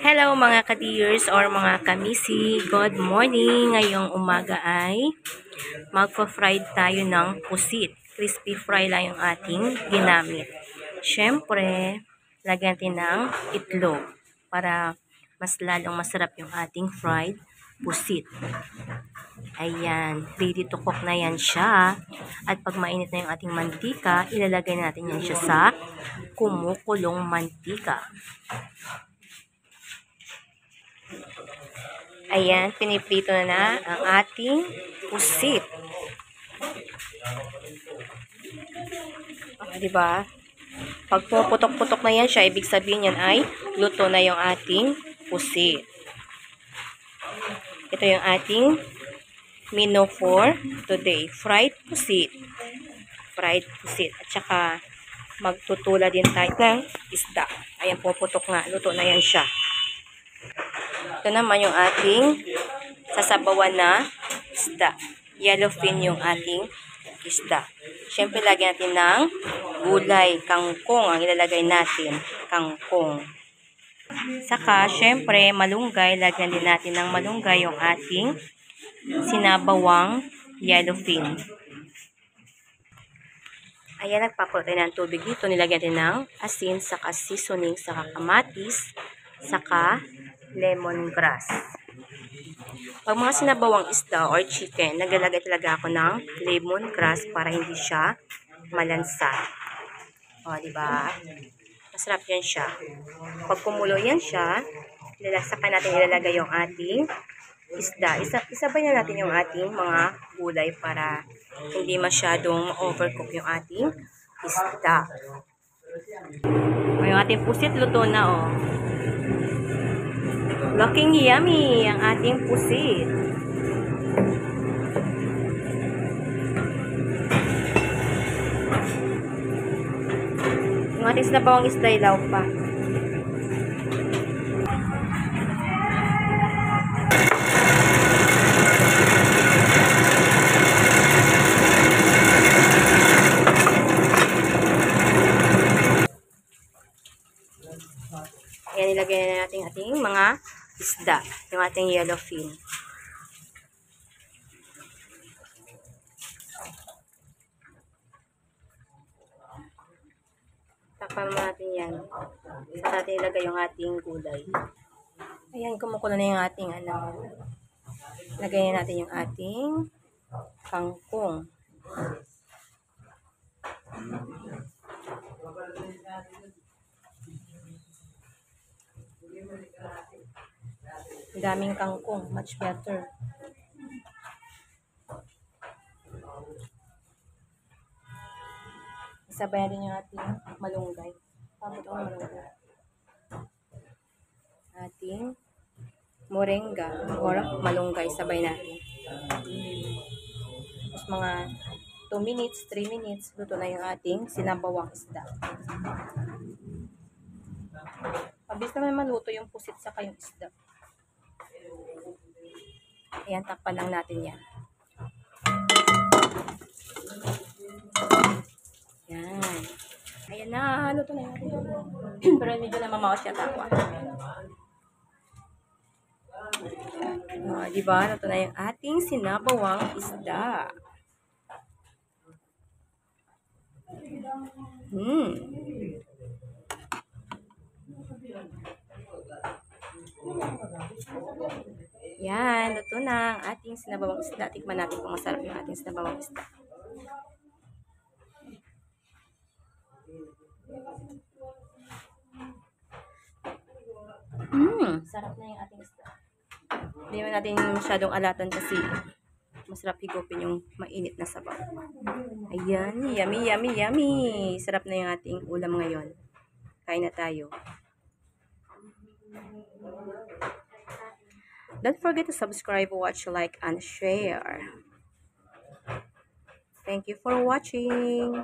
Hello mga ka-dears or mga kamisi, good morning! Ngayong umaga ay magpa-fried tayo ng pusit. Crispy fry lang yung ating ginamit. Siyempre, lagyan natin ng itlog para mas lalong masarap yung ating fried pusit. Ayan, ready to cook na yan siya. At pag mainit na yung ating mantika, ilalagay natin yan siya sa kumukulong mantika. Ayan, piniprito na ang ating pusit. Diba? Pag puputok-putok na yan siya, ibig sabihin yan ay luto na yung ating pusit. Ito yung ating menu for today. Fried pusit. Fried pusit. At saka magtutula din tayo ng isda. Ayan, puputok nga. Luto na yan siya. Ito naman yung ating sasabawan na isda. Yellowfin yung ating isda. Siyempre, lagyan natin ng gulay, kangkong ang ilalagay natin. Kangkong. Saka, siyempre, malunggay. Lagyan din natin ng malunggay yung ating sinabawang yellowfin. Ayan, nagpakulo tayo ng tubig dito. Nilagyan din ng asin, saka seasoning, saka kamatis, saka lemongrass. Pag mga sinabawang isda or chicken, naglalagay talaga ako ng lemongrass para hindi siya malansa. O, diba? Masarap yan siya. Pag kumulo yan siya, saka natin ilalagay yung ating isda. Isabay na natin yung ating mga gulay para hindi masyadong overcook yung ating isda. O, yung ating pusit luto na, o. Looking yummy ang ating pusit. Yung ating sinabawang isda ilaw pa. Ayan, ilagay na natin ating mga isda, yung ating yellowfin. Takpan natin yan. Saka natin ilagay yung ating gulay. Ayan, kumukulo na yung ating lagay na natin yung ating kangkong. Daming kangkong, much better. Isabay din yung ating malunggay. Tapos ang malunggay. Ating moringa or malunggay, sabay natin. Tapos mga 2 minutes, 3 minutes, luto na yung ating sinabawang isda. Mabilis naman maluto yung pusit saka yung isda. Ayan, takpan lang natin yan. Yan. Ayan na, luto na natin. Pero medyo na mamawas siya takwa. Diba? Luto na yung ating sinabawang isda. Yan, luto na ang ating sinabawang isda. Tikman natin kung masarap yung ating sinabawang isda. Sarap na yung ating isda. Hindi naman natin masyadong alatan kasi masarap higupin yung mainit na sabaw. Ayan, yummy, yummy, yummy. Sarap na yung ating ulam ngayon. Kain na tayo. Don't forget to subscribe, watch, like, and share. Thank you for watching.